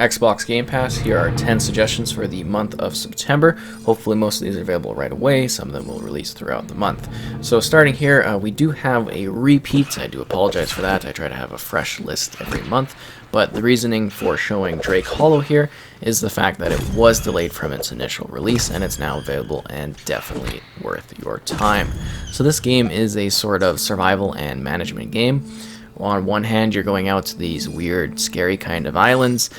Xbox Game Pass, here are 10 suggestions for the month of September. Hopefully most of these are available right away. Some of them will release throughout the month. So starting here, we do have a repeat. I do apologize for that. I try to have a fresh list every month. But the reasoning for showing Drake Hollow here is the fact that it was delayed from its initial release and it's now available and definitely worth your time. So this game is a sort of survival and management game. On one hand, you're going out to these weird, scary kind of islands,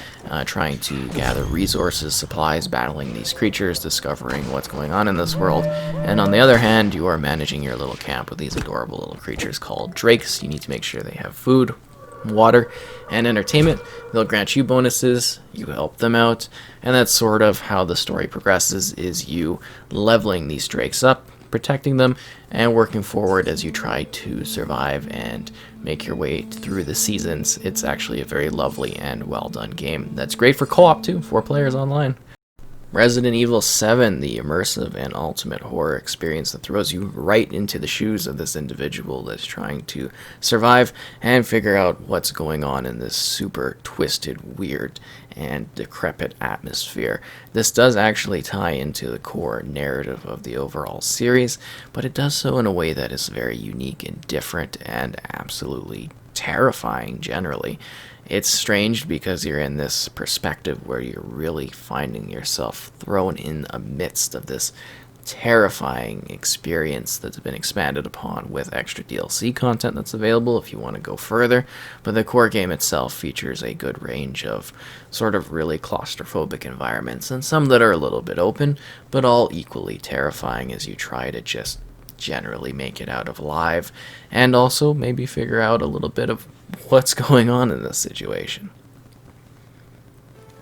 trying to gather resources, supplies, battling these creatures, discovering what's going on in this world. And on the other hand, you are managing your little camp with these adorable little creatures called drakes. You need to make sure they have food, water, and entertainment. They'll grant you bonuses, you help them out, and that's sort of how the story progresses, is you leveling these drakes up, protecting them, and working forward as you try to survive and make your way through the seasons. It's actually a very lovely and well done game that's great for co-op too, 4 players online. Resident Evil 7, the immersive and ultimate horror experience that throws you right into the shoes of this individual that's trying to survive and figure out what's going on in this super twisted, weird, and decrepit atmosphere. This does actually tie into the core narrative of the overall series, but it does so in a way that is very unique and different and absolutely terrifying generally. It's strange because you're in this perspective where you're really finding yourself thrown in amidst of this terrifying experience that's been expanded upon with extra DLC content that's available if you want to go further, but the core game itself features a good range of sort of really claustrophobic environments, and some that are a little bit open, but all equally terrifying as you try to just generally make it out of alive, and also maybe figure out a little bit of what's going on in this situation.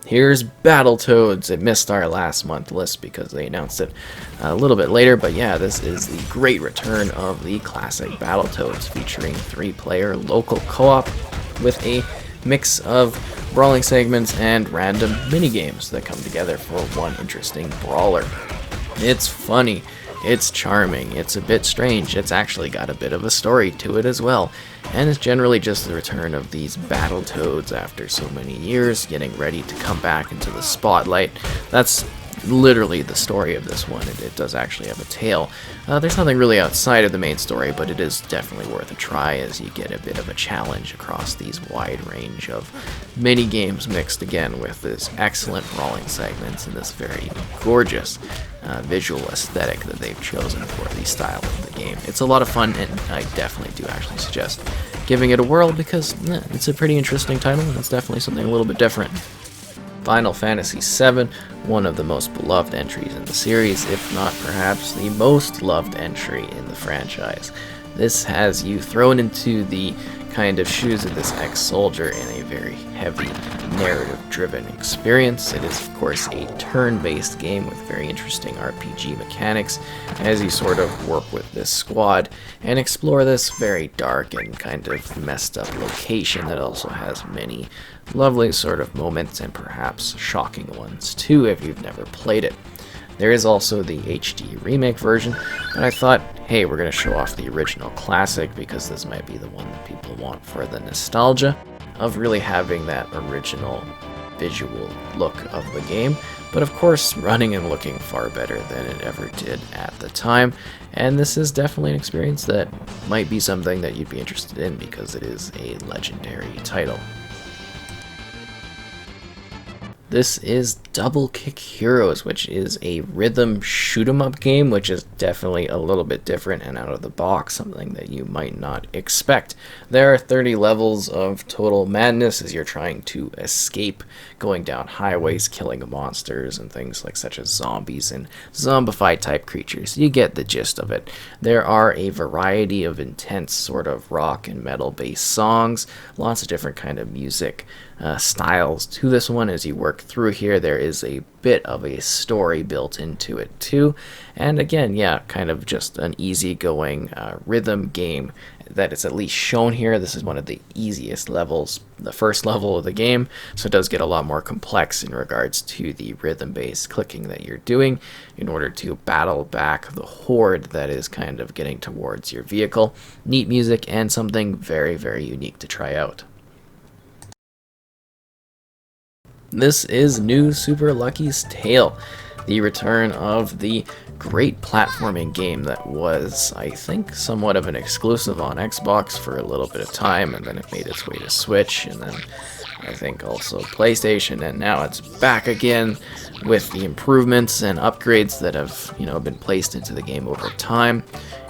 Here's Battletoads. It missed our last month list because they announced it a little bit later, but yeah, this is the great return of the classic Battletoads, featuring 3-player local co-op with a mix of brawling segments and random mini-games that come together for one interesting brawler. It's funny, it's charming, it's a bit strange, it's actually got a bit of a story to it as well, and it's generally just the return of these Battletoads after so many years, getting ready to come back into the spotlight. That's literally the story of this one. It does actually have a tale. There's nothing really outside of the main story, but it is definitely worth a try as you get a bit of a challenge across these wide range of mini games mixed again with this excellent brawling segments and this very gorgeous visual aesthetic that they've chosen for the style of the game. It's a lot of fun, and I definitely do actually suggest giving it a whirl because it's a pretty interesting title and it's definitely something a little bit different. Final Fantasy VII, one of the most beloved entries in the series, if not perhaps the most loved entry in the franchise. This has you thrown into the kind of shoes of this ex-soldier in a very heavy, narrative-driven experience. It is, of course, a turn-based game with very interesting RPG mechanics as you sort of work with this squad and explore this very dark and kind of messed up location that also has many lovely sort of moments and perhaps shocking ones too if you've never played it. There is also the HD remake version, but I thought, hey, we're going to show off the original classic because this might be the one that people want for the nostalgia of really having that original visual look of the game, but of course running and looking far better than it ever did at the time, and this is definitely an experience that might be something that you'd be interested in because it is a legendary title. This is Double Kick Heroes, which is a rhythm shoot-'em-up game, which is definitely a little bit different and out of the box, something that you might not expect. There are 30 levels of total madness as you're trying to escape, going down highways, killing monsters and things like such as zombies and zombified type creatures. You get the gist of it. There are a variety of intense sort of rock and metal based songs, lots of different kind of music styles to this one. As you work through here, there is a bit of a story built into it too, and again, yeah, kind of just an easygoing rhythm game that is at least shown here. This is one of the easiest levels, the first level of the game, so it does get a lot more complex in regards to the rhythm-based clicking that you're doing in order to battle back the horde that is kind of getting towards your vehicle. Neat music and something very, very unique to try out. This is New Super Lucky's Tale, the return of the great platforming game that was, I think, somewhat of an exclusive on Xbox for a little bit of time, and then it made its way to Switch, and then I think also PlayStation, and now it's back again with the improvements and upgrades that have, been placed into the game over time.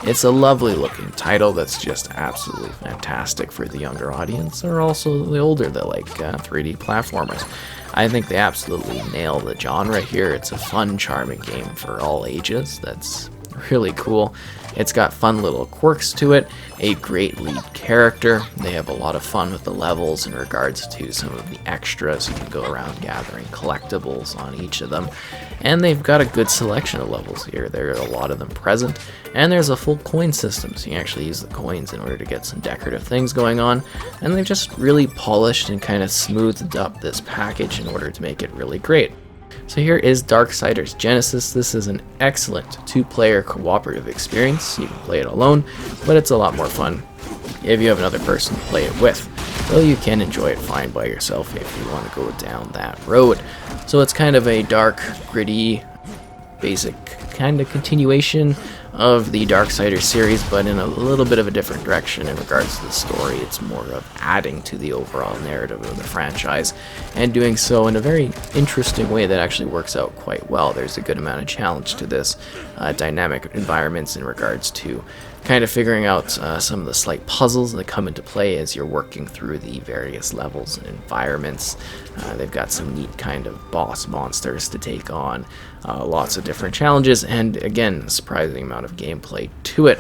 It's a lovely looking title that's just absolutely fantastic for the younger audience, or also the older that like 3D platformers. I think they absolutely nail the genre here. It's a fun, charming game for all ages that's really cool. It's got fun little quirks to it, a great lead character. They have a lot of fun with the levels in regards to some of the extras. You can go around gathering collectibles on each of them. And they've got a good selection of levels here. There are a lot of them present. And there's a full coin system, so you can actually use the coins in order to get some decorative things going on. And they've just really polished and kind of smoothed up this package in order to make it really great. So here is Darksiders Genesis. This is an excellent two-player cooperative experience. You can play it alone, but it's a lot more fun if you have another person to play it with. Though you can enjoy it fine by yourself if you want to go down that road. So it's kind of a dark, gritty, basic kind of continuation of the Darksiders series, but in a little bit of a different direction in regards to the story. It's more of adding to the overall narrative of the franchise, and doing so in a very interesting way that actually works out quite well. There's a good amount of challenge to this, dynamic environments in regards to kind of figuring out some of the slight puzzles that come into play as you're working through the various levels and environments. They've got some neat kind of boss monsters to take on, lots of different challenges, and again, a surprising amount of gameplay to it.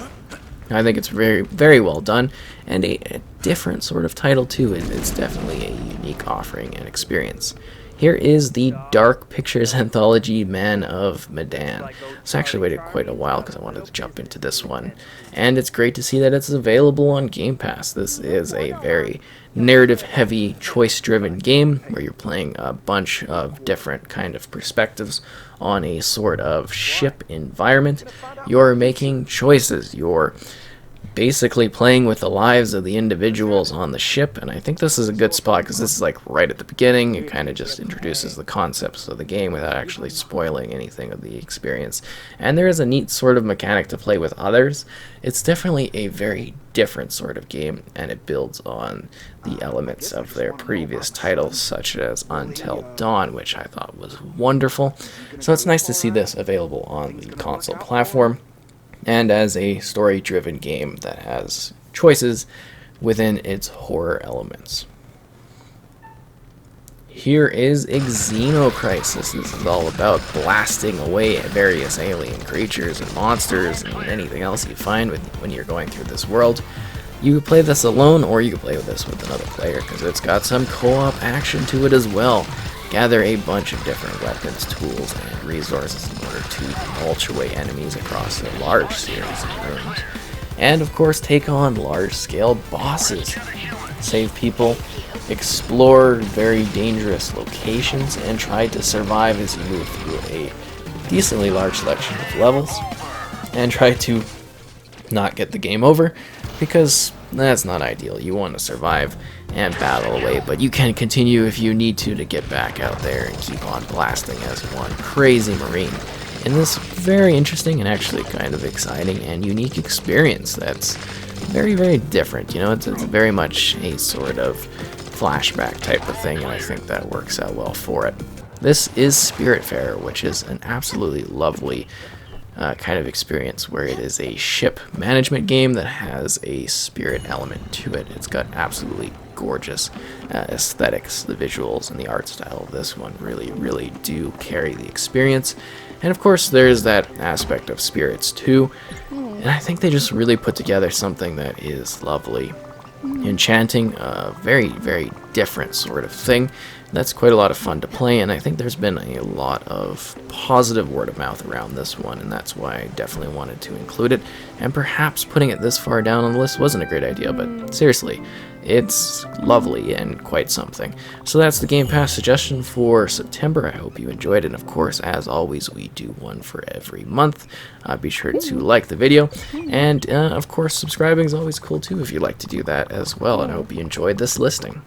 I think it's very, very well done, and a different sort of title too. It's definitely a unique offering and experience. Here is the Dark Pictures Anthology Man of Medan. So I actually waited quite a while because I wanted to jump into this one. And it's great to see that it's available on Game Pass. This is a very narrative-heavy, choice-driven game where you're playing a bunch of different kind of perspectives on a sort of ship environment. You're making choices. You're basically playing with the lives of the individuals on the ship, and I think this is a good spot because this is like right at the beginning. It kind of just introduces the concepts of the game without actually spoiling anything of the experience, and there is a neat sort of mechanic to play with others. It's definitely a very different sort of game, and it builds on the elements of their previous titles, such as Until Dawn, which I thought was wonderful. So it's nice to see this available on the console platform, and as a story-driven game that has choices within its horror elements. Here is Xeno Crisis. This is all about blasting away at various alien creatures and monsters and anything else you find when you're going through this world. You can play this alone, or you can play this with another player, because it's got some co-op action to it as well. Gather a bunch of different weapons, tools, and resources in order to mulch away enemies across a large series of rooms. And of course, take on large-scale bosses. Save people, explore very dangerous locations, and try to survive as you move through a decently large selection of levels. And try to not get the game over, because that's not ideal. You want to survive and battle away, but you can continue if you need to get back out there and keep on blasting as one crazy marine in this very interesting and actually kind of exciting and unique experience that's very, very different. It's very much a sort of flashback type of thing, and I think that works out well for it. This is Spiritfarer, which is an absolutely lovely kind of experience where it is a ship management game that has a spirit element to it. It's got absolutely gorgeous aesthetics. The visuals and the art style of this one really, really do carry the experience. And of course, there's that aspect of spirits too. And I think they just really put together something that is lovely, enchanting, a very, very different sort of thing. That's quite a lot of fun to play, and I think there's been a lot of positive word of mouth around this one, and that's why I definitely wanted to include it. And perhaps putting it this far down on the list wasn't a great idea, but seriously, it's lovely and quite something. So that's the Game Pass suggestion for September. I hope you enjoyed it, and of course, as always, we do one for every month. Be sure to like the video, and of course, subscribing is always cool too if you'd like to do that as well, and I hope you enjoyed this listing.